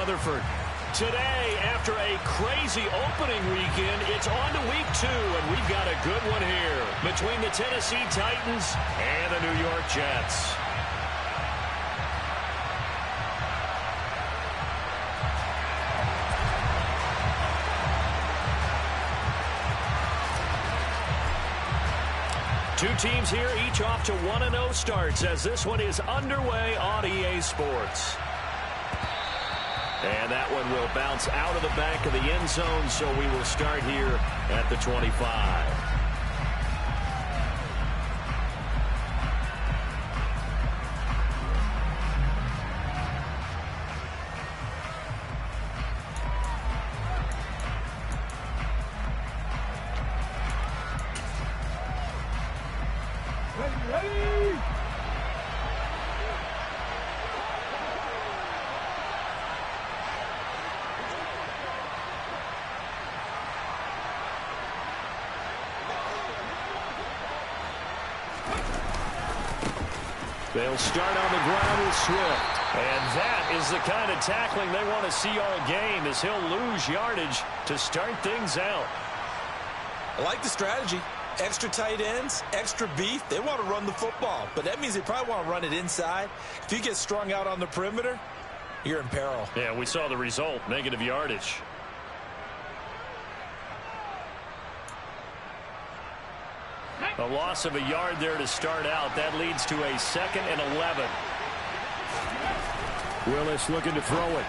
Rutherford. Today, after a crazy opening weekend, it's on to week 2, and we've got a good one here between the Tennessee Titans and the New York Jets. Two teams here, each off to 1-0 starts as this one is underway on EA Sports. And that one will bounce out of the back of the end zone, so we will start here at the 25. They'll start on the ground with Swift. And that is the kind of tackling they want to see all game, as he'll lose yardage to start things out. I like the strategy. Extra tight ends, extra beef. They want to run the football, but that means they probably want to run it inside. If you get strung out on the perimeter, you're in peril. Yeah, we saw the result, negative yardage. A loss of a yard there to start out. That leads to a 2nd and 11. Willis looking to throw it.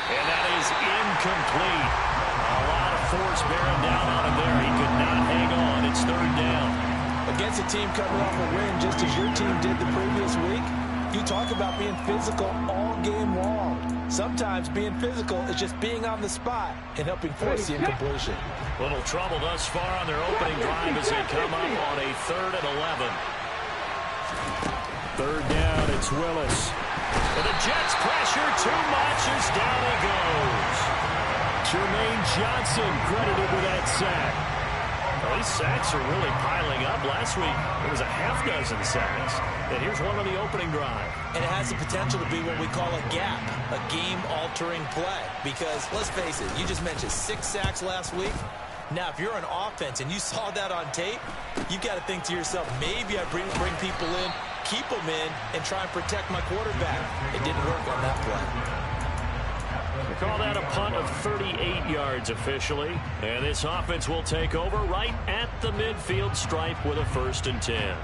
And that is incomplete. A lot of force bearing down on him there. He could not hang on. It's 3rd down. Against a team coming off a win, just as your team did the previous week, you talk about being physical all game long. Sometimes being physical is just being on the spot and helping force the incompletion. Little trouble thus far on their opening drive as they come up on a 3rd and 11. 3rd down, it's Willis. And the Jets pressure too much as down he goes. Jermaine Johnson credited with that sack. Well, these sacks are really piling up. Last week, there was a half-dozen sacks. And here's one on the opening drive. And it has the potential to be what we call a gap, a game-altering play. Because, let's face it, you just mentioned 6 sacks last week. Now, if you're an offense and you saw that on tape, you've got to think to yourself, maybe I bring people in, keep them in, and try and protect my quarterback. It didn't work on that play. We call that a punt of 38 yards officially. And this offense will take over right at the midfield stripe with a 1st and 10.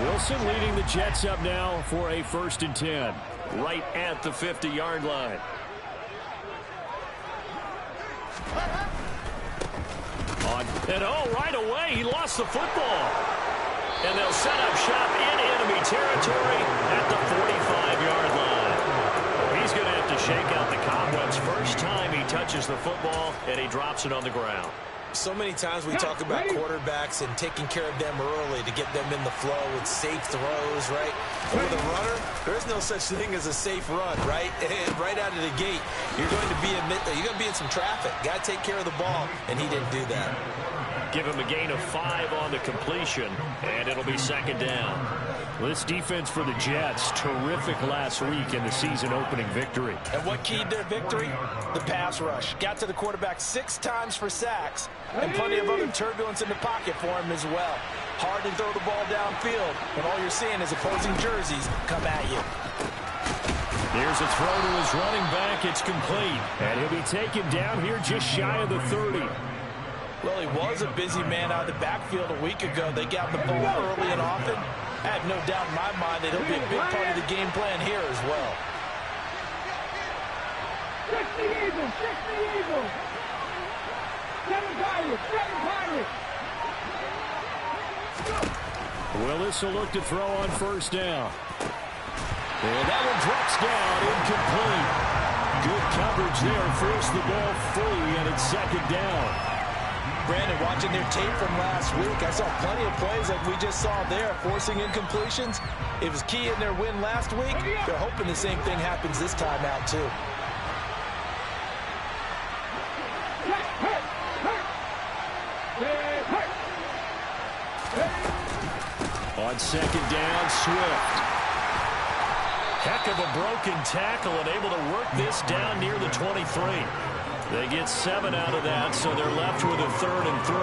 Wilson leading the Jets up now for a 1st and 10. Right at the 50-yard line. Right away, he lost the football. And they'll set up shop in enemy territory at the 45-yard line. He's going to have to shake out the cobwebs first time he touches the football, and he drops it on the ground. So many times we talk about quarterbacks and taking care of them early to get them in the flow with safe throws, right? And with a runner, there is no such thing as a safe run, right? And right out of the gate, you're going to be in some traffic. Got to take care of the ball, and he didn't do that. Give him a gain of 5 on the completion, and it'll be 2nd down. This defense for the Jets, terrific last week in the season-opening victory. And what keyed their victory? The pass rush. Got to the quarterback 6 times for sacks, and plenty of other turbulence in the pocket for him as well. Hard to throw the ball downfield, and all you're seeing is opposing jerseys come at you. Here's a throw to his running back. It's complete, and he'll be taken down here just shy of the 30. Well, he was a busy man out of the backfield a week ago. They got the ball early and often. I have no doubt in my mind that he'll be a big part of the game plan here as well. Willis will look to throw on 1st down. And that one drops down, incomplete. Good coverage there, forced the ball free, and it's 2nd down. Brandon, watching their tape from last week, I saw plenty of plays like we just saw there, forcing incompletions. It was key in their win last week. They're hoping the same thing happens this time out, too. On second down, Swift. Heck of a broken tackle and able to work this down near the 23. They get 7 out of that, so they're left with a 3rd and 3.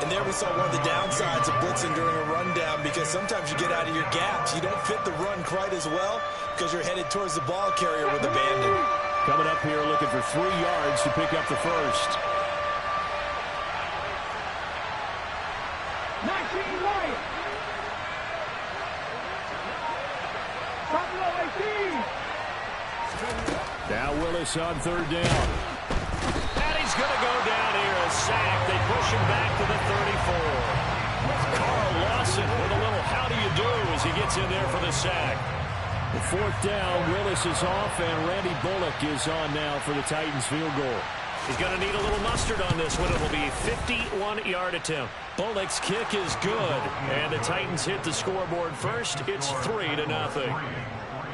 And there we saw one of the downsides of blitzing during a rundown, because sometimes you get out of your gaps. You don't fit the run quite as well because you're headed towards the ball carrier with abandon. Coming up here looking for 3 yards to pick up the first. 19 Lions. Buffalo 18. Now Willis on 3rd down. And he's going to go down here, a sack. They push him back to the 34. Carl Lawson with a little how do you do as he gets in there for the sack. The 4th down, Willis is off, and Randy Bullock is on now for the Titans field goal. He's going to need a little mustard on this one. It will be a 51-yard attempt. Bullock's kick is good, and the Titans hit the scoreboard first. It's 3-0.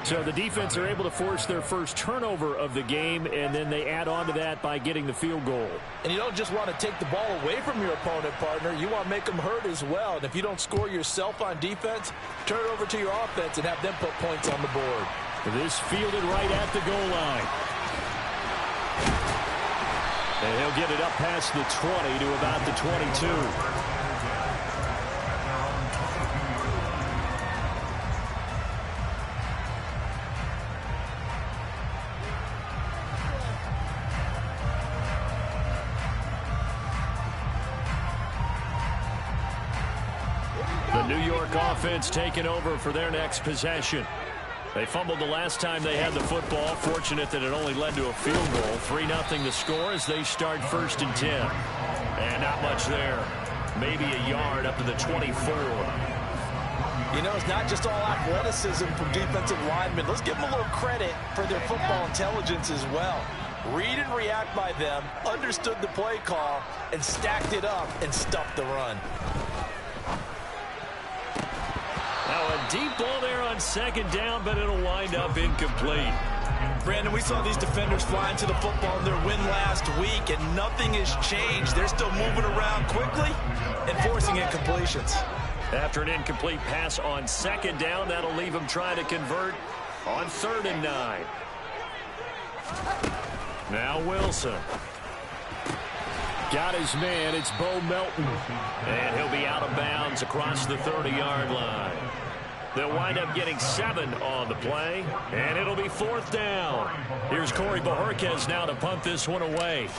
So the defense are able to force their first turnover of the game, and then they add on to that by getting the field goal. And you don't just want to take the ball away from your opponent, partner. You want to make them hurt as well. And if you don't score yourself on defense, turn it over to your offense and have them put points on the board. This fielded right at the goal line. And he'll get it up past the 20 to about the 22. The New York offense taking over for their next possession. They fumbled the last time they had the football. Fortunate that it only led to a field goal. 3-0 the score as they start 1st and 10. And not much there. Maybe a yard up to the 24. You know, it's not just all athleticism from defensive linemen. Let's give them a little credit for their football intelligence as well. Read and react by them, understood the play call, and stacked it up and stuffed the run. Now a deep ball there on 2nd down, but it'll wind up incomplete. Brandon, we saw these defenders flying to the football in their win last week, and nothing has changed. They're still moving around quickly and forcing incompletions. After an incomplete pass on 2nd down, that'll leave them trying to convert on 3rd and 9. Now Wilson. Got his man. It's Bo Melton. And he'll be out of bounds across the 30-yard line. They'll wind up getting 7 on the play, and it'll be 4th down. Here's Corey Bojorquez now to punt this one away.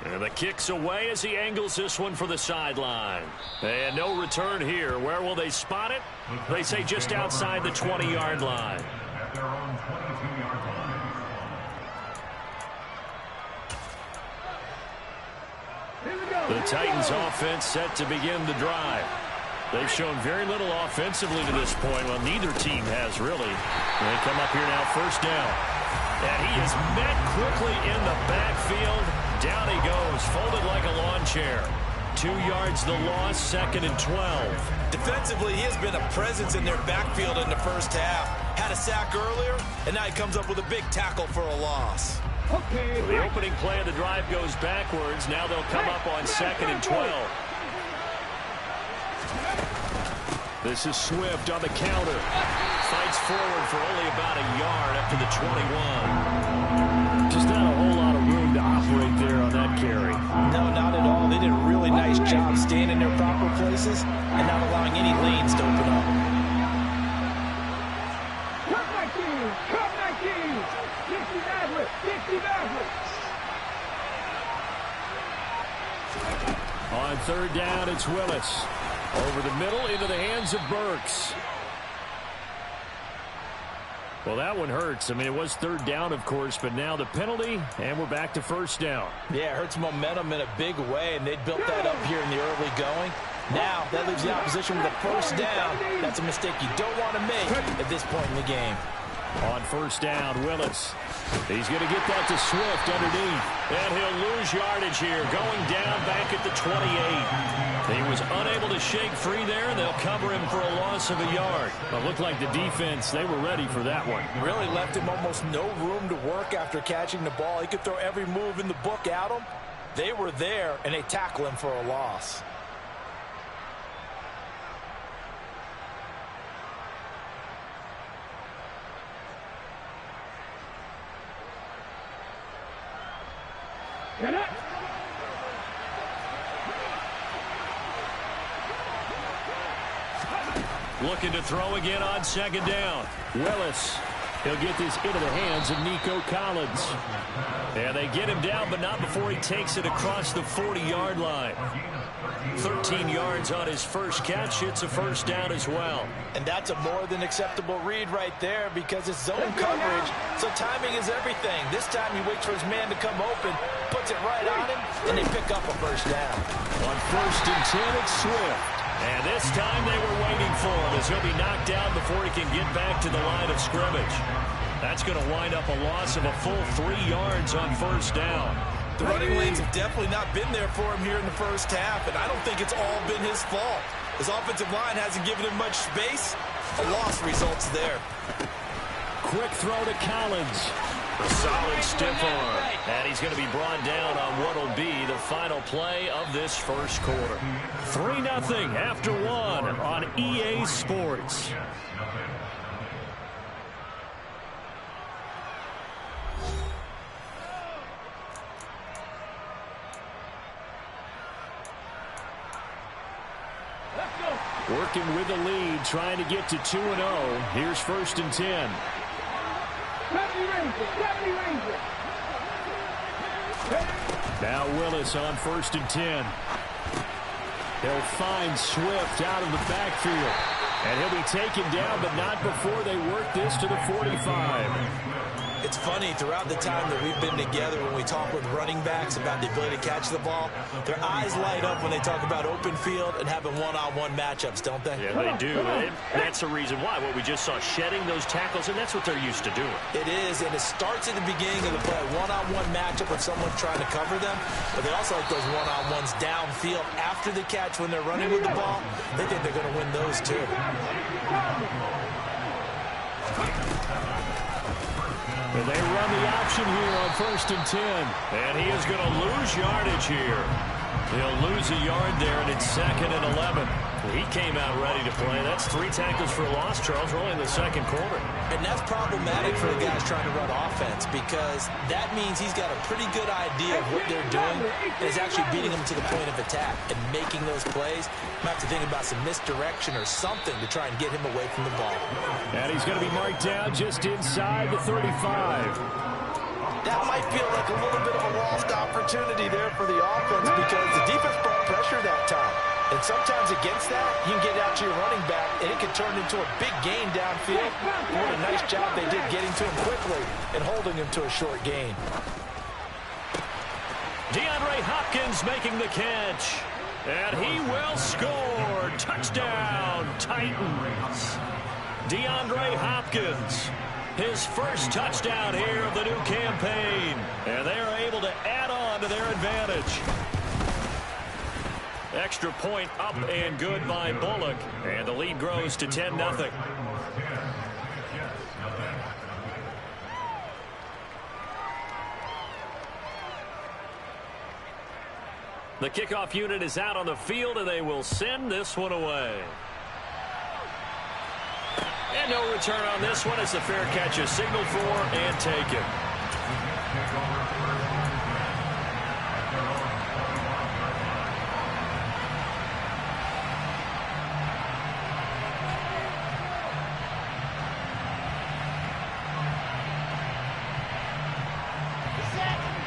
And the kick's away as he angles this one for the sideline. And no return here. Where will they spot it? They say just outside the 20-yard line. At their own 22-yard line. The Titans offense set to begin the drive. They've shown very little offensively to this point. Well, neither team has really. They come up here now, 1st down. And he is met quickly in the backfield. Down he goes, folded like a lawn chair. 2 yards the loss, 2nd and 12. Defensively, he has been a presence in their backfield in the first half. Had a sack earlier, and now he comes up with a big tackle for a loss. Okay. The opening play of the drive goes backwards. Now they'll come up on 2nd and 12. This is Swift on the counter. Fights forward for only about a yard up to the 21. Just not a whole lot of room to operate there on that carry. No, not at all. They did a really nice job staying in their proper places and not allowing any lanes to open up. Come 19! Come 19! 60 Maverick! 60 Maverick! On 3rd down, it's Willis. Over the middle into the hands of Burks. Well, that one hurts. I mean, it was 3rd down, of course, but now the penalty, and we're back to 1st down. Yeah, it hurts momentum in a big way, and they built that up here in the early going. Now, that leaves the opposition with a 1st down. That's a mistake you don't want to make at this point in the game. On 1st down, Willis. He's going to get that to Swift underneath. And he'll lose yardage here, going down back at the 28. He was unable to shake free there, and they'll cover him for a loss of a yard. It looked like the defense, they were ready for that one. Really left him almost no room to work after catching the ball. He could throw every move in the book at him. They were there, and they tackle him for a loss. Looking to throw again on second down. Willis. He'll get this into the hands of Nico Collins. And they get him down, but not before he takes it across the 40-yard line. 13 yards on his first catch. It's a first down as well. And that's a more than acceptable read right there because it's zone coverage, so timing is everything. This time he waits for his man to come open, puts it right on him, and they pick up a first down. On 1st and 10, it's Swift. And this time they were waiting for him as he'll be knocked down before he can get back to the line of scrimmage. That's going to wind up a loss of a full 3 yards on first down. The running lanes have definitely not been there for him here in the first half, and I don't think it's all been his fault. His offensive line hasn't given him much space. A loss results there. Quick throw to Collins. A solid stiff arm. And he's going to be brought down on what will be the final play of this first quarter. 3-0 after 1 on EA Sports. Working with the lead, trying to get to 2-0. Here's 1st and 10. Now Willis on 1st and 10. He'll find Swift out of the backfield. And he'll be taken down, but not before they work this to the 45. It's funny, throughout the time that we've been together, when we talk with running backs about the ability to catch the ball, their eyes light up when they talk about open field and having one-on-one matchups, don't they? Yeah, they do. And that's the reason why. What we just saw, shedding those tackles, and that's what they're used to doing. It is, and it starts at the beginning of the play. One-on-one matchup with someone trying to cover them, but they also like those one-on-ones downfield after the catch when they're running with the ball. They think they're going to win those, too. And they run the option here on 1st and 10. And he is going to lose yardage here. He'll lose a yard there, and it's 2nd and 11. He came out ready to play. That's 3 tackles for a loss, Charles, early in the second quarter. And that's problematic for the guys trying to run offense because that means he's got a pretty good idea of what they're doing and is actually beating them to the point of attack and making those plays. Might have to think about some misdirection or something to try and get him away from the ball. And he's going to be marked down just inside the 35. That might feel like a little bit of a lost opportunity there for the offense because the defense brought pressure that time. And sometimes against that, you can get out to your running back, and it can turn into a big gain downfield. What a nice job they did getting to him quickly and holding him to a short gain. DeAndre Hopkins making the catch. And he will score. Touchdown, Titans. DeAndre Hopkins. His first touchdown here of the new campaign. And they are able to add on to their advantage. Extra point up and good by Bullock. And the lead grows to 10-0. The kickoff unit is out on the field, and they will send this one away. And no return on this one. It's a fair catch, a signal for and taken.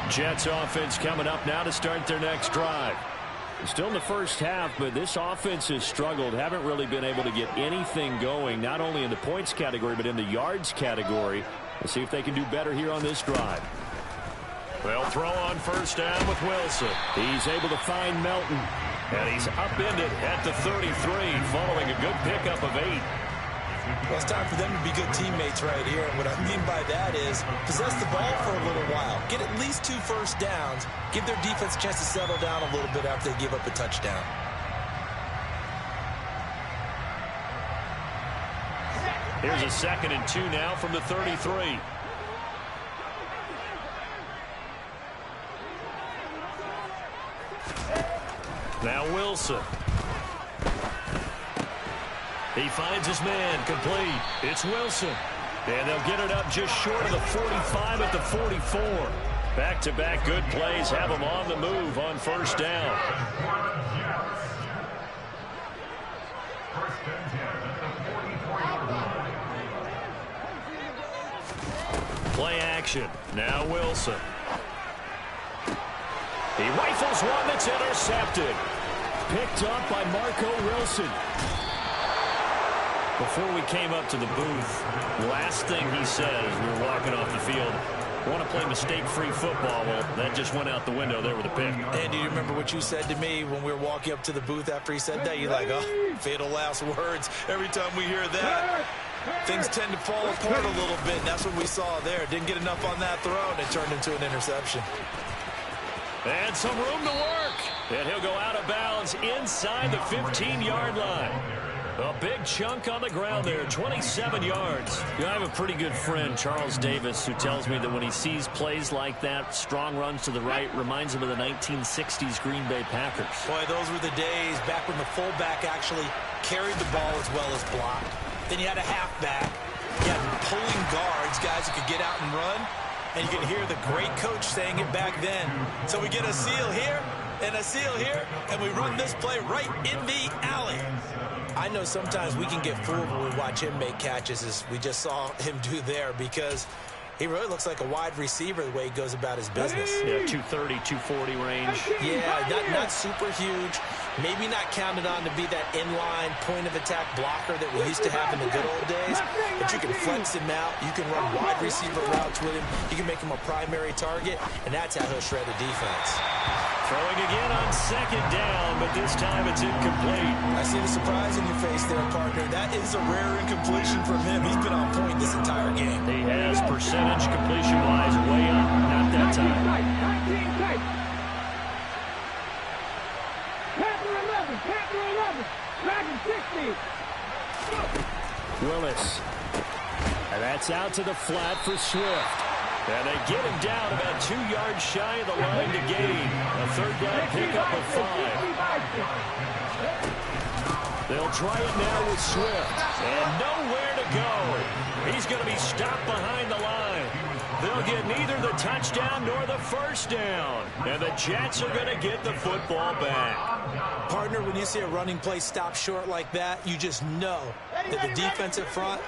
Jets offense coming up now to start their next drive. Still in the first half, but this offense has struggled. Haven't really been able to get anything going, not only in the points category, but in the yards category. Let's see if they can do better here on this drive. They'll throw on first down with Wilson. He's able to find Melton. And he's upended at the 33, following a good pickup of 8. Well, it's time for them to be good teammates right here. And what I mean by that is possess the ball for a little while. Get at least 2 first downs. Give their defense a chance to settle down a little bit after they give up a touchdown. Here's a 2nd and 2 now from the 33. Now Wilson. He finds his man, complete. It's Wilson. And they'll get it up just short of the 45 at the 44. Back-to-back good plays have them on the move on first down. Play action. Now Wilson. He rifles one that's intercepted. Picked up by Marco Wilson. Before we came up to the booth, last thing he said as we were walking off the field, want to play mistake-free football. Well, that just went out the window there with a pick. And do you remember what you said to me when we were walking up to the booth after he said that? You're like, oh, fatal last words. Every time we hear that, things tend to fall apart a little bit, and that's what we saw there. Didn't get enough on that throw, and it turned into an interception. And some room to work. And he'll go out of bounds inside the 15-yard line. A big chunk on the ground there, 27 yards. You know, I have a pretty good friend, Charles Davis, who tells me that when he sees plays like that, strong runs to the right, reminds him of the 1960s Green Bay Packers. Boy, those were the days back when the fullback actually carried the ball as well as blocked. Then you had a halfback. You had pulling guards, guys who could get out and run. And you can hear the great coach saying it back then. So we get a seal here and a seal here, and we run this play right in the alley. I know sometimes we can get fooled when we watch him make catches, as we just saw him do there, because he really looks like a wide receiver the way he goes about his business. Yeah, 230, 240 range. Yeah, not super huge. Maybe not counted on to be that inline point-of-attack blocker that we used to have in the good old days. But you can flex him out. You can run wide receiver routes with him. You can make him a primary target, and that's how he'll shred a defense. Throwing again on second down, but this time it's incomplete. I see the surprise in your face there, partner. That is a rare incompletion from him. He's been on point this entire game. He has percentage completion-wise way up. Not that time. 19 tight. Panther 11. Panther 11. Dragon 60. Willis. And that's out to the flat for Swift. And they get him down about 2 yards shy of the line to gain. A third down pickup of 5. They'll try it now with Swift. And nowhere to go. He's going to be stopped behind the line. They'll get neither the touchdown nor the first down. And the Jets are going to get the football back. Partner, when you see a running play stop short like that, you just know that the defensive front,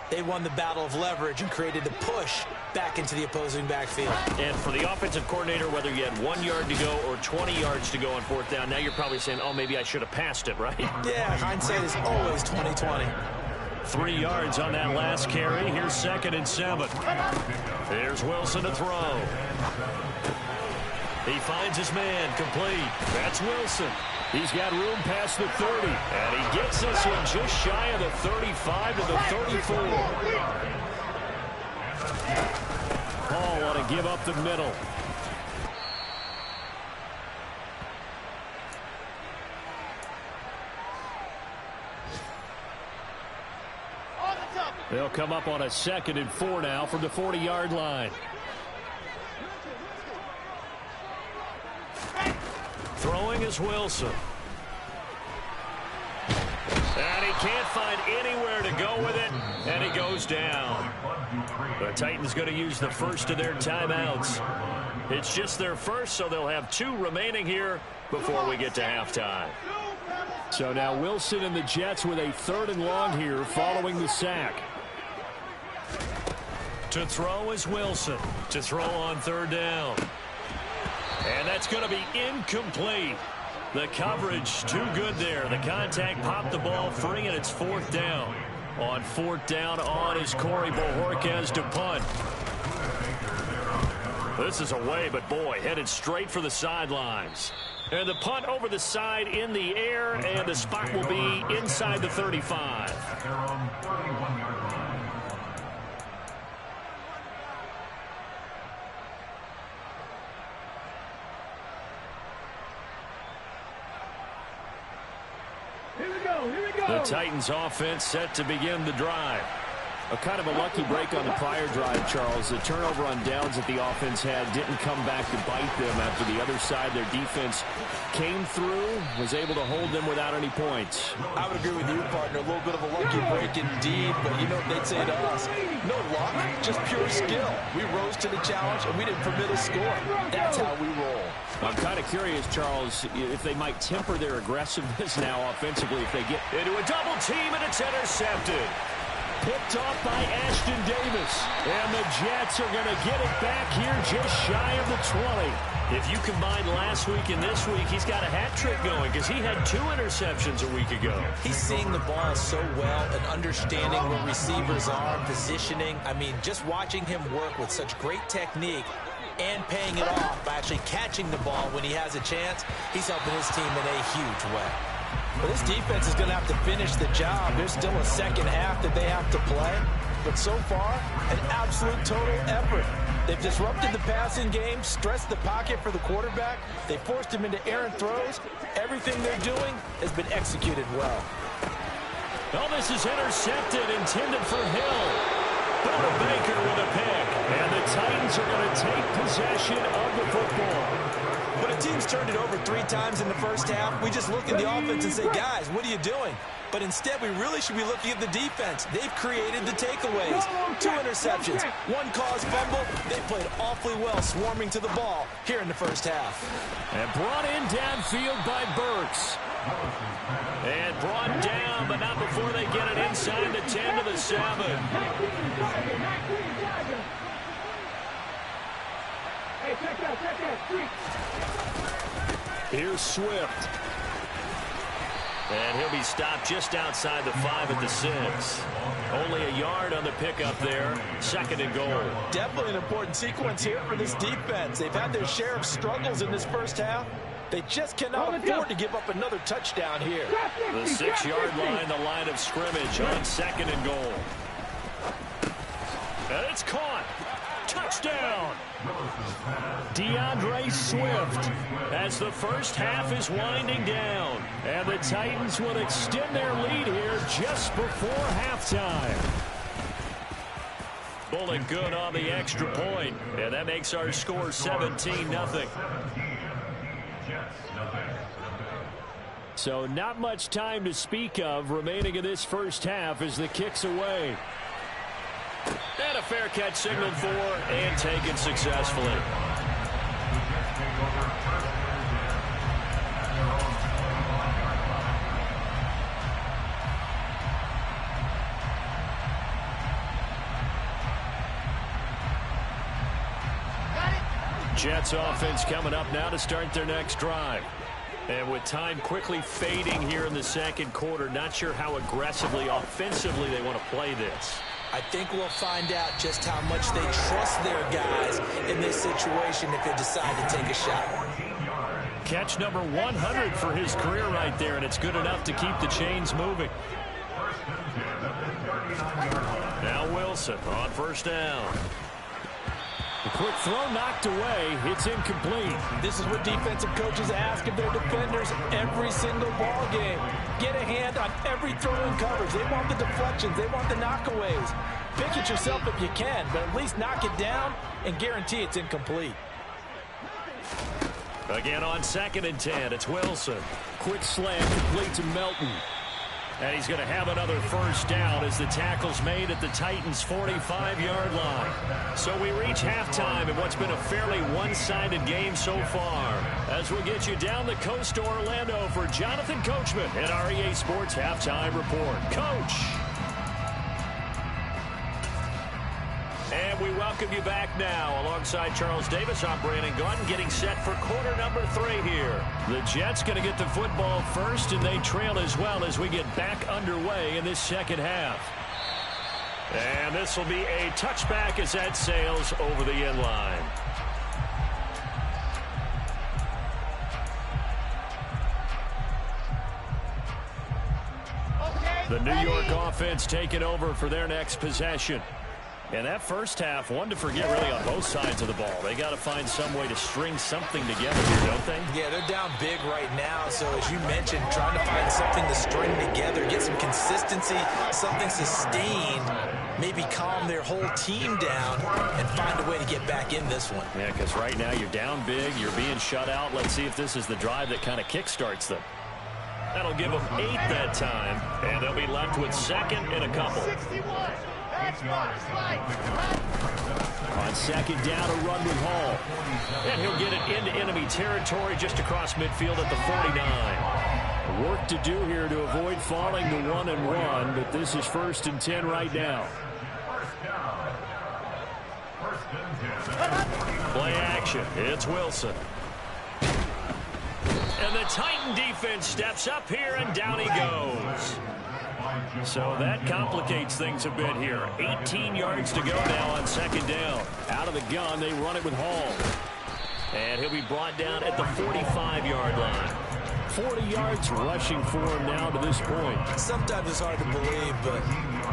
they won the battle of leverage and created the push back into the opposing backfield. And for the offensive coordinator, whether you had 1 yard to go or 20 yards to go on fourth down, now you're probably saying, oh, maybe I should have passed it, right? Yeah, hindsight is always 20/20. 3 yards on that last carry. Here's 2nd and 7. Here's Wilson to throw. He finds his man complete. That's Wilson. He's got room past the 30. And he gets this one just shy of the 35 to the 34. Paul want to give up the middle. They'll come up on a 2nd and 4 now from the 40-yard line. Throwing is Wilson. And he can't find anywhere to go with it, and he goes down. The Titans going to use the first of their timeouts. It's just their first, so they'll have 2 remaining here before we get to halftime. So now Wilson and the Jets with a 3rd and long here following the sack. To throw is Wilson. To throw on 3rd down. And that's going to be incomplete. The coverage too good there. The contact popped the ball free, and it's 4th down. On 4th down on is Corey Bojorquez to punt. This is away, but boy, headed straight for the sidelines. And the punt over the side in the air, and the spot will be inside the 35. The Titans offense set to begin the drive. A kind of a lucky break on the prior drive, Charles. The turnover on downs that the offense had didn't come back to bite them after the other side. Their defense came through, was able to hold them without any points. I would agree with you, partner. A little bit of a lucky break indeed, but you know what they'd say to us? No luck, just pure skill. We rose to the challenge, and we didn't permit a score. That's how we roll. I'm kind of curious, Charles, if they might temper their aggressiveness now offensively if they get into a double team and it's intercepted. Picked off by Ashton Davis. And the Jets are going to get it back here just shy of the 20. If you combine last week and this week, he's got a hat trick going because he had 2 interceptions a week ago. He's seeing the ball so well and understanding where receivers are, positioning. I mean, just watching him work with such great technique and paying it off by actually catching the ball when he has a chance, he's helping his team in a huge way. Well, this defense is going to have to finish the job. There's still a second half that they have to play. But so far, an absolute total effort. They've disrupted the passing game, stressed the pocket for the quarterback. They forced him into errant throws. Everything they're doing has been executed well. Oh, this is intercepted, intended for Hill. Buda Baker with a pick. And the Titans are going to take possession of the football. When a team's turned it over 3 times in the first half, we just look at the offense and say, guys, what are you doing? But instead, we really should be looking at the defense. They've created the takeaways. 2 interceptions, 1 caused fumble. They played awfully well swarming to the ball here in the first half. And brought in downfield by Burks. And brought down, but not before they get it inside the 10 to the 7. Here's Swift. And he'll be stopped just outside the 5 at the 6. Only a yard on the pickup there. 2nd and goal. Definitely an important sequence here for this defense. They've had their share of struggles in this first half. They just cannot afford to give up another touchdown here. The 6-yard line, the line of scrimmage on 2nd and goal. And it's caught. Touchdown. DeAndre Swift as the first half is winding down. And the Titans will extend their lead here just before halftime. Bullet good on the extra point. And that makes our score 17-0. So not much time to speak of remaining in this first half as the kick's away. And a fair catch signaled for and taken successfully. Jets offense coming up now to start their next drive. And with time quickly fading here in the second quarter, not sure how aggressively, offensively they want to play this. I think we'll find out just how much they trust their guys in this situation if they decide to take a shot. Catch number 100 for his career right there, and it's good enough to keep the chains moving. Now Wilson on first down. A quick throw knocked away. It's incomplete. This is what defensive coaches ask of their defenders every single ball game. Get a hand on every throw in coverage. They want the deflections. They want the knockaways. Pick it yourself if you can, but at least knock it down and guarantee it's incomplete. Again on 2nd and 10, it's Wilson. Quick slant complete to Melton. And he's going to have another first down as the tackle's made at the Titans' 45-yard line. So we reach halftime in what's been a fairly one-sided game so far. As we'll get you down the coast to Orlando for Jonathan Coachman at our EA Sports Halftime Report. Coach! And we welcome you back now. Alongside Charles Davis, I'm Brandon Gaudin, getting set for quarter number 3 here. The Jets going to get the football first, and they trail as well as we get back underway in this second half. And this will be a touchback as that sails over the end line. The New York offense taking over for their next possession. And that first half, one to forget really on both sides of the ball. They got to find some way to string something together here, don't they? Yeah, they're down big right now. So as you mentioned, trying to find something to string together, get some consistency, something sustained, maybe calm their whole team down and find a way to get back in this one. Yeah, because right now you're down big, you're being shut out. Let's see if this is the drive that kind of kickstarts them. That'll give them 8 that time, and they'll be left with 2nd and a couple. 61. On 2nd down, a run with Hall. And he'll get it into enemy territory just across midfield at the 49. Work to do here to avoid falling to 1-1, but this is 1st and 10 right now. Play action. It's Wilson. And the Titan defense steps up here, and down he goes. So that complicates things a bit here. 18 yards to go now on 2nd down. Out of the gun, they run it with Hall. And he'll be brought down at the 45-yard line. 40 yards rushing for him now to this point. Sometimes it's hard to believe, but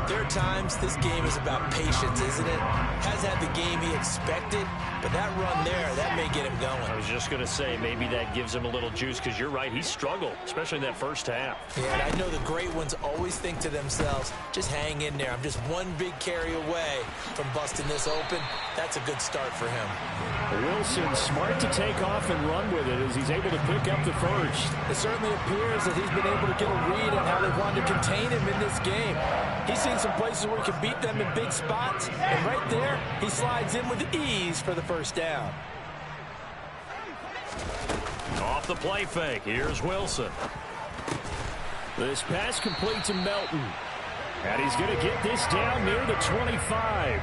there are times this game is about patience, isn't it? Hasn't had the game he expected, but that run there, that may get him going. I was just going to say, maybe that gives him a little juice, because you're right, he struggled, especially in that first half. Yeah, and I know the great ones always think to themselves, just hang in there. I'm just one big carry away from busting this open. That's a good start for him. Wilson smart to take off and run with it as he's able to pick up the first. It certainly appears that he's been able to get a read on how they wanted to contain him in this game. He's seen some places where he can beat them in big spots, and right there, he slides in with ease for the first down. Off the play fake, here's Wilson. This pass complete to Melton. And he's going to get this down near the 25.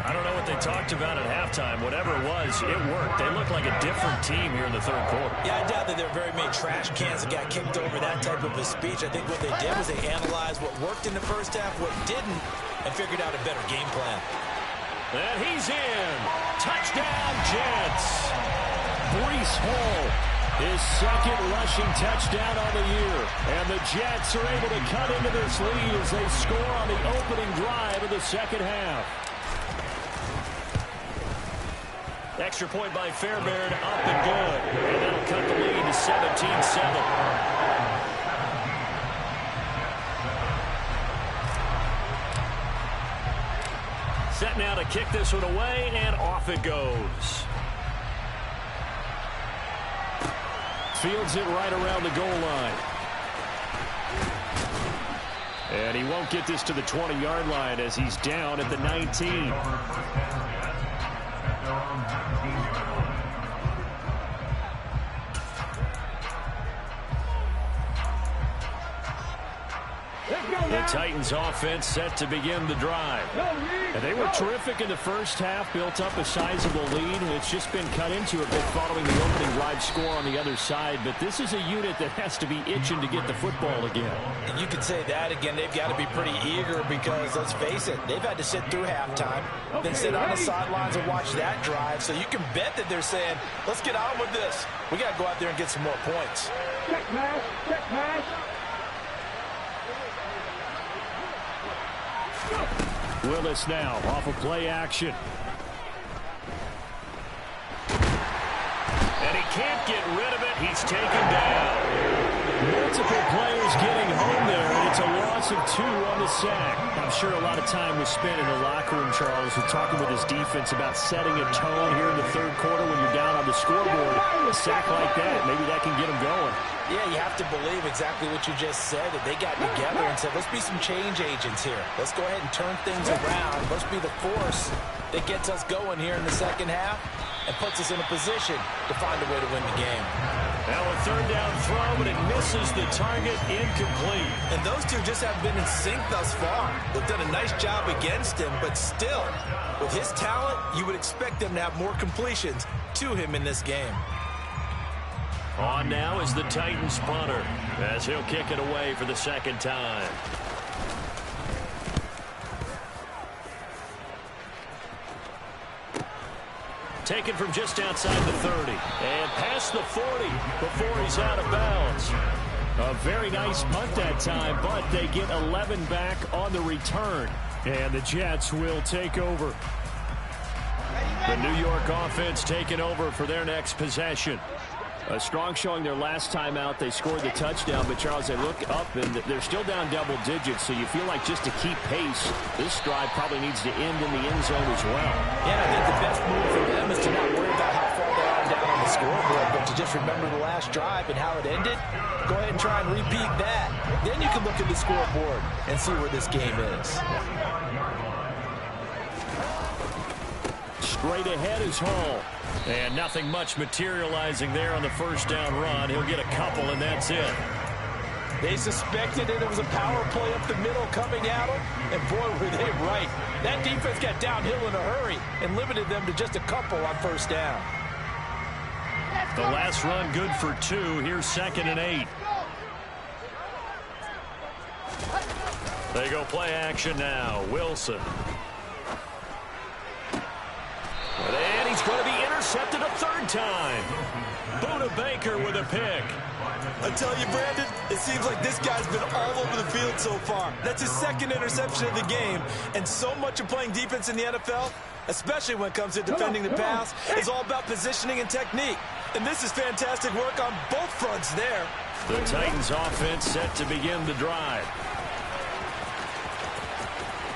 I don't know what they talked about at halftime. Whatever it was, it worked. They looked like a different team here in the 3rd quarter. Yeah, I doubt that there are very many trash cans that got kicked over that type of a speech. I think what they did was they analyzed what worked in the first half, what didn't, and figured out a better game plan. And he's in. Touchdown, Jets. Breece Hall, his 2nd rushing touchdown on the year. And the Jets are able to cut into this lead as they score on the opening drive of the 2nd half. Extra point by Fairbairn, up and good. And that'll cut the lead to 17-7. Set now to kick this one away, and off it goes. Fields it right around the goal line. And he won't get this to the 20-yard line as he's down at the 19. The Titans offense set to begin the drive. And they were terrific in the first half, built up a sizable lead. It's just been cut into a bit following the opening drive score on the other side. But this is a unit that has to be itching to get the football again. And you could say that again. They've got to be pretty eager because, let's face it, they've had to sit through halftime, then sit on the sidelines and watch that drive. So you can bet that they're saying, let's get on with this. We got to go out there and get some more points. Check pass, check pass. Willis now off of play action. And he can't get rid of it. He's taken down. Multiple players getting home there, and it's a loss of 2 on the sack. I'm sure a lot of time was spent in the locker room, Charles, with talking with his defense about setting a tone here in the 3rd quarter when you're down on the scoreboard. A sack like that, maybe that can get him going. Yeah, you have to believe exactly what you just said, that they got together and said, let's be some change agents here. Let's go ahead and turn things around. Let's be the force that gets us going here in the 2nd half and puts us in a position to find a way to win the game. Now a 3rd down throw, but it misses the target, incomplete. And those two just have been in sync thus far. They've done a nice job against him, but still, with his talent, you would expect them to have more completions to him in this game. On now is the Titans punter as he'll kick it away for the 2nd time. Taken from just outside the 30 and past the 40 before he's out of bounds. A very nice punt that time, but they get 11 back on the return. And the Jets will take over. The New York offense taking over for their next possession. A strong showing their last time out. They scored the touchdown, but Charles, they look up and they're still down double digits, so you feel like just to keep pace, this drive probably needs to end in the end zone as well. Yeah, I think the best move for them is to not worry about how far they are down on the scoreboard, but to just remember the last drive and how it ended. Go ahead and try and repeat that. Then you can look at the scoreboard and see where this game is. Straight ahead is Hall. And nothing much materializing there on the first down run. He'll get a couple, and that's it. They suspected it was a power play up the middle coming at them, and boy, were they right. That defense got downhill in a hurry and limited them to just a couple on first down. The last run good for 2. Here's 2nd and 8. They go play action now. Wilson. And he's going to be intercepted a 3rd time. Buda Baker with a pick. I tell you, Brandon, it seems like this guy's been all over the field so far. That's his 2nd interception of the game. And so much of playing defense in the NFL, especially when it comes to defending the pass, is all about positioning and technique. And this is fantastic work on both fronts there. The Titans offense set to begin the drive.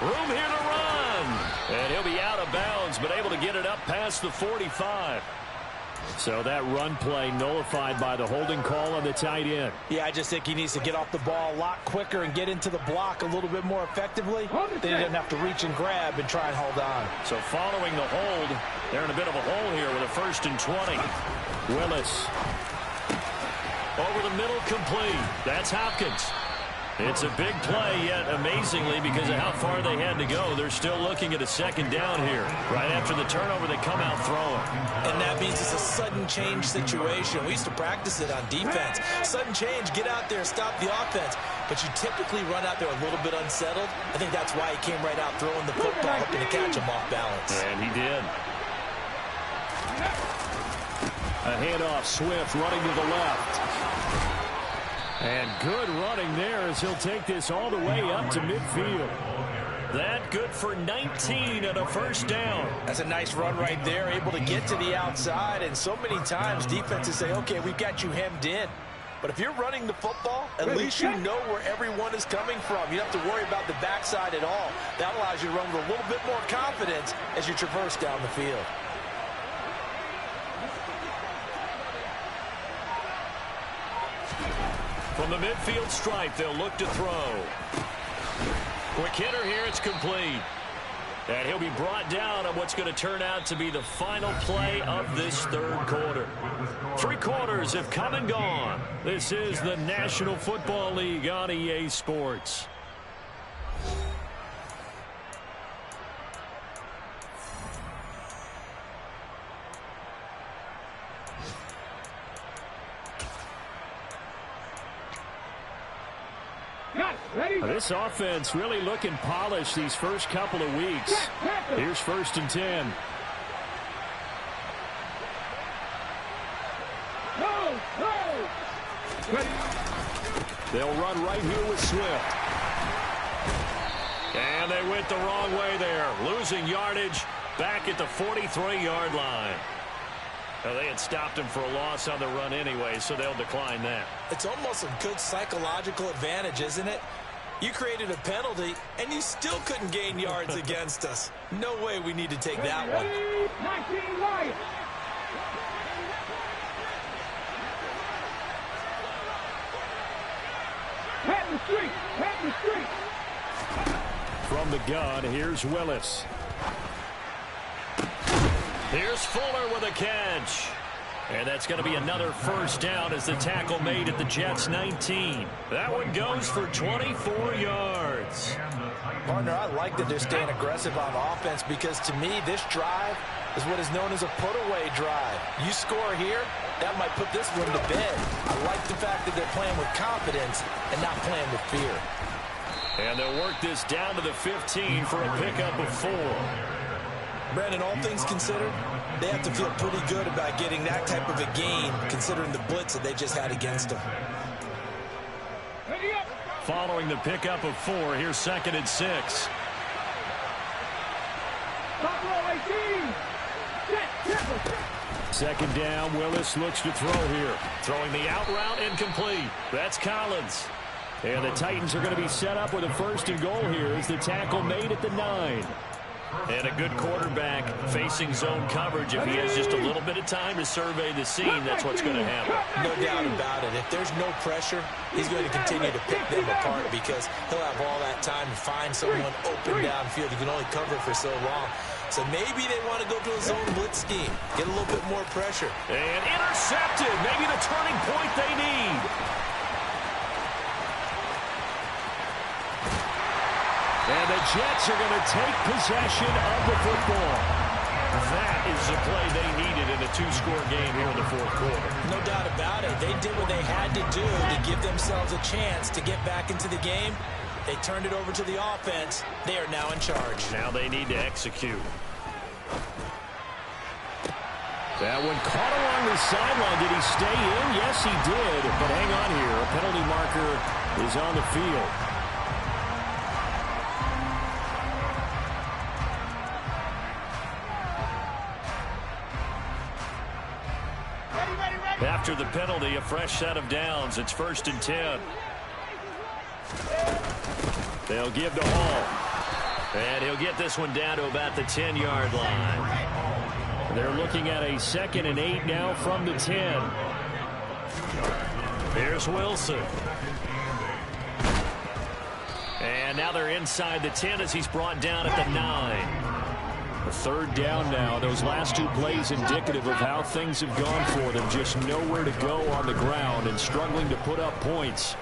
Room here to run. And he'll be out of bounds, but able to get it up past the 45. So that run play nullified by the holding call on the tight end. Yeah, I just think he needs to get off the ball a lot quicker and get into the block a little bit more effectively. Then he doesn't have to reach and grab and try and hold on. So following the hold, they're in a bit of a hole here with a 1st and 20. Willis. Over the middle, complete. That's Hopkins. It's a big play, yet amazingly, because of how far they had to go, they're still looking at a 2nd down here. Right after the turnover, they come out throwing. And that means it's a sudden change situation. We used to practice it on defense. Sudden change, get out there, stop the offense. But you typically run out there a little bit unsettled. I think that's why he came right out throwing the football, hoping to catch him off balance. And he did. A handoff, Swift running to the left. And good running there as he'll take this all the way up to midfield. That good for 19 and a 1st down. That's a nice run right there, able to get to the outside. And so many times defenses say, okay, we've got you hemmed in. But if you're running the football, at least you know where everyone is coming from. You don't have to worry about the backside at all. That allows you to run with a little bit more confidence as you traverse down the field. From the midfield stripe, they'll look to throw. Quick hitter here, it's complete. And he'll be brought down on what's going to turn out to be the final play of this 3rd quarter. 3 quarters have come and gone. This is the National Football League on EA Sports. This offense really looking polished these first couple of weeks. Here's 1st and 10. They'll run right here with Swift. And they went the wrong way there. Losing yardage back at the 43-yard line. Well, they had stopped him for a loss on the run anyway, so they'll decline that. It's almost a good psychological advantage, isn't it? You created a penalty, and you still couldn't gain yards against us. No way we need to take that one. From the gun, here's Willis. Here's Fuller with a catch. And that's going to be another 1st down as the tackle made at the Jets' 19. That one goes for 24 yards. Partner, I like that they're staying aggressive on offense because to me this drive is what is known as a put-away drive. You score here, that might put this one to bed. I like the fact that they're playing with confidence and not playing with fear. And they'll work this down to the 15 for a pickup of 4. Brandon, all things considered, they have to feel pretty good about getting that type of a gain considering the blitz that they just had against them. Following the pickup of 4, here's 2nd and 6. Second down, Willis looks to throw here. Throwing the out route, incomplete. That's Collins. And the Titans are going to be set up with a 1st and goal here as the tackle made at the 9. And a good quarterback facing zone coverage. If he has just a little bit of time to survey the scene, that's what's going to happen. No doubt about it. If there's no pressure, he's going to continue to pick them apart because he'll have all that time to find someone open downfield. He can only cover for so long. So maybe they want to go to a zone blitz scheme, get a little bit more pressure. And intercepted. Maybe the turning point they need. And the Jets are going to take possession of the football. That is the play they needed in a two-score game here in the fourth quarter. No doubt about it. They did what they had to do to give themselves a chance to get back into the game. They turned it over to the offense. They are now in charge. Now they need to execute. That one caught along the sideline. Did he stay in? Yes, he did. But hang on here. A penalty marker is on the field. After the penalty, a fresh set of downs. It's 1st and 10. They'll give to Hall. And he'll get this one down to about the 10-yard line. They're looking at a 2nd and 8 now from the 10. Here's Wilson. And now they're inside the 10 as he's brought down at the 9. A 3rd down now. Those last two plays indicative of how things have gone for them. Just nowhere to go on the ground and struggling to put up points.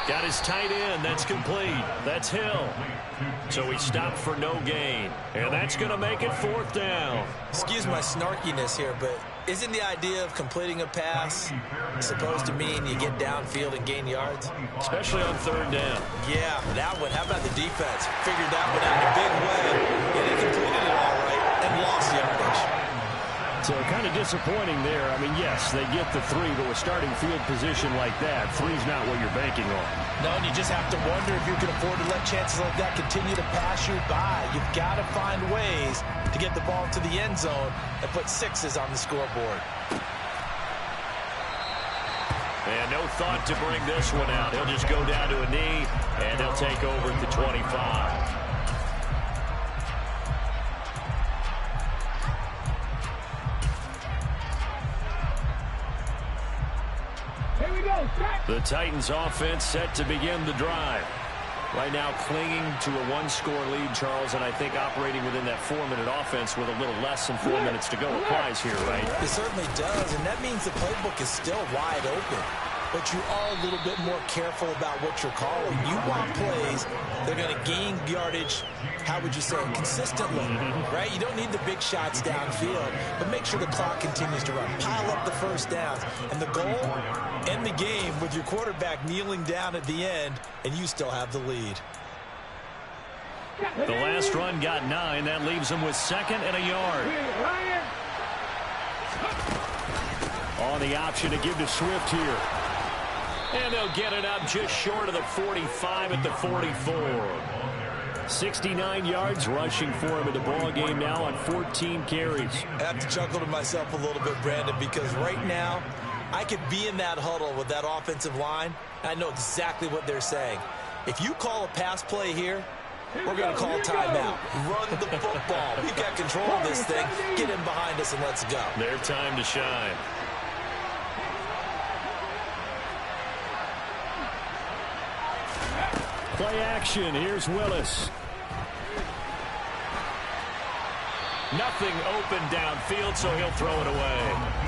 Got his tight end. That's complete. That's Hill. So he stopped for no gain. And that's going to make it 4th down. Excuse my snarkiness here, but isn't the idea of completing a pass supposed to mean you get downfield and gain yards? Especially on 3rd down. Yeah, that one. How about the defense? Figured that one out in a big way. And they completed it all right and lost yardage. So kind of disappointing there. I mean, yes, they get the 3, but with starting field position like that, 3's not what you're banking on. No, and you just have to wonder if you can afford to let chances like that continue to pass you by. You've got to find ways to get the ball to the end zone and put 6s on the scoreboard. And no thought to bring this one out. He'll just go down to a knee, and they'll take over at the 25. The Titans offense set to begin the drive. Right now clinging to a 1-score lead, Charles, and I think operating within that 4-minute offense with a little less than 4 minutes to go applies here, right? It certainly does, and that means the playbook is still wide open. But you are a little bit more careful about what you're calling. You want plays that are going to gain yardage, how would you say, consistently, right? You don't need the big shots downfield, but make sure the clock continues to run. Pile up the first downs. And the goal, end the game with your quarterback kneeling down at the end, and you still have the lead. The last run got 9. That leaves them with 2nd and a yard. On the option to give to Swift here. And they'll get it up just short of the 45 at the 44. 69 yards rushing for him in the ball game now on 14 carries. I have to chuckle to myself a little bit, Brandon, because right now I could be in that huddle with that offensive line. I know exactly what they're saying. If you call a pass play here, we're going to call timeout. Run the football. We've got control of this thing. Get in behind us and let's go. Their time to shine. Play action. Here's Willis. Nothing open downfield, so he'll throw it away.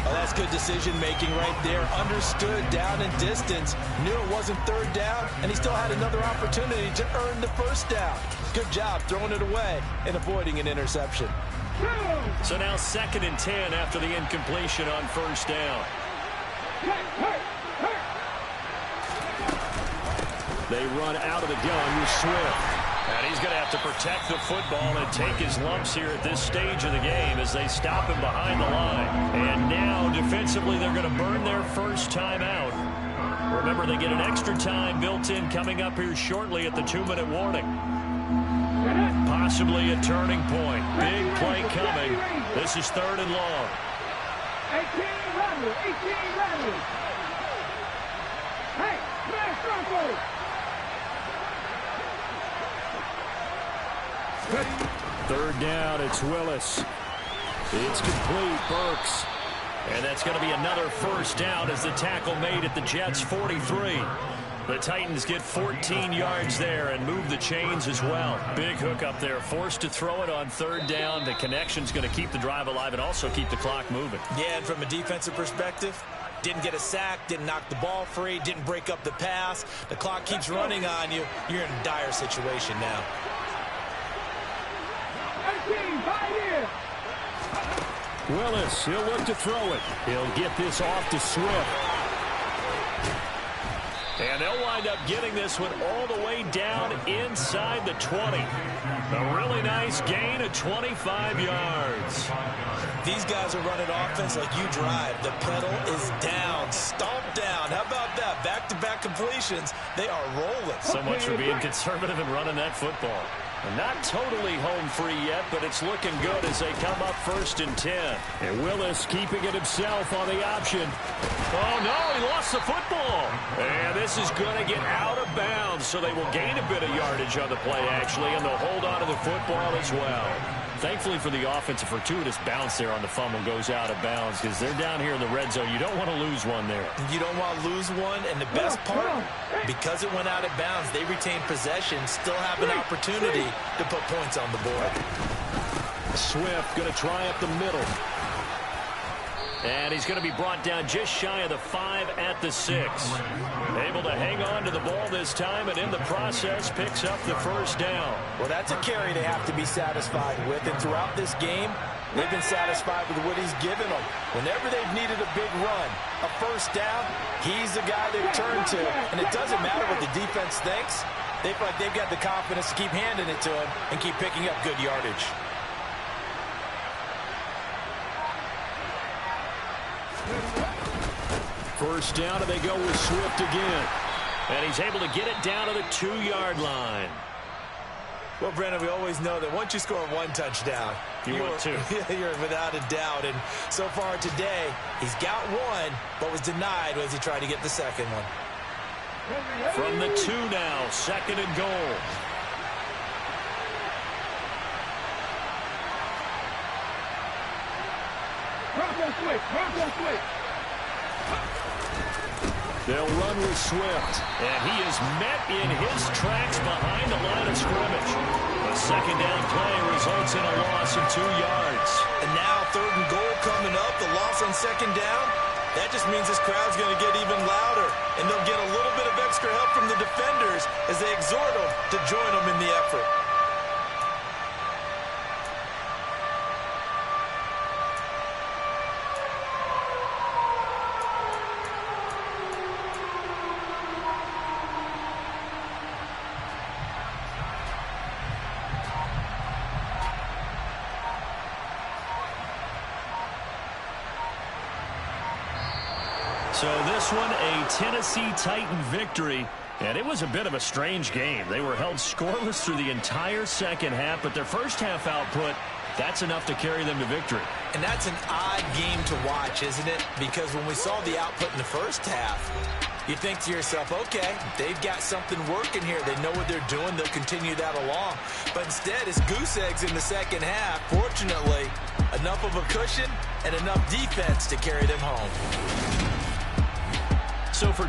Oh, that's good decision-making right there. Understood down and distance. Knew it wasn't 3rd down, and he still had another opportunity to earn the 1st down. Good job throwing it away and avoiding an interception. So now 2nd and 10 after the incompletion on 1st down. They run out of the gun with Swift. And he's going to have to protect the football and take his lumps here at this stage of the game as they stop him behind the line. And now, defensively, they're going to burn their first time out. Remember, they get an extra time built in coming up here shortly at the 2-minute warning. Possibly a turning point. Big play coming. This is 3rd and long. 18 Radley. Hey, smash Bronco. Third down, it's Willis. It's complete, Burks. And that's going to be another first down as the tackle made at the Jets' 43. The Titans get 14 yards there and move the chains as well. Big hook up there, forced to throw it on third down. The connection's going to keep the drive alive and also keep the clock moving. Yeah, and from a defensive perspective, didn't get a sack, didn't knock the ball free, didn't break up the pass. The clock keeps running on you. You're in a dire situation now. Willis, he'll look to throw it. He'll get this off to Swift. And they'll wind up getting this one all the way down inside the 20. A really nice gain of 25 yards. These guys are running offense like you drive. The pedal is down, stomped down. How about that? Back-to-back completions. They are rolling. So much for being conservative and running that football. And not totally home free yet, but it's looking good as they come up 1st and 10. And Willis keeping it himself on the option. Oh, no, he lost the football. And this is going to get out of bounds, so they will gain a bit of yardage on the play, actually, and they'll hold on to the football as well. Thankfully for the offense, a fortuitous bounce there on the fumble goes out of bounds because they're down here in the red zone. You don't want to lose one there. You don't want to lose one, and the best part, because it went out of bounds, they retain possession, still have an opportunity to put points on the board. Swift going to try up the middle. And he's going to be brought down just shy of the 5 at the 6. Able to hang on to the ball this time, and in the process picks up the first down. Well, that's a carry they have to be satisfied with, and throughout this game, they've been satisfied with what he's given them. Whenever they've needed a big run, a first down, he's the guy they've turned to, and it doesn't matter what the defense thinks. They feel like they've got the confidence to keep handing it to him and keep picking up good yardage. First down, and they go with Swift again. And he's able to get it down to the 2-yard line. Well, Brandon, we always know that once you score one touchdown, you want two. You're without a doubt. And so far today, he's got one, but was denied as he tried to get the second one. From the 2 now, 2nd and goal. They'll run with Swift, and he is met in his tracks behind the line of scrimmage. The second down play results in a loss of 2 yards. And now 3rd and goal coming up, the loss on 2nd down. That just means this crowd's going to get even louder, and they'll get a little bit of extra help from the defenders as they exhort them to join them in the effort. So this one, a Tennessee Titan victory, and it was a bit of a strange game. They were held scoreless through the entire second half, but their first half output, that's enough to carry them to victory. And that's an odd game to watch, isn't it? Because when we saw the output in the first half, you think to yourself, okay, they've got something working here. They know what they're doing. They'll continue that along. But instead, it's goose eggs in the second half. Fortunately, enough of a cushion and enough defense to carry them home. So for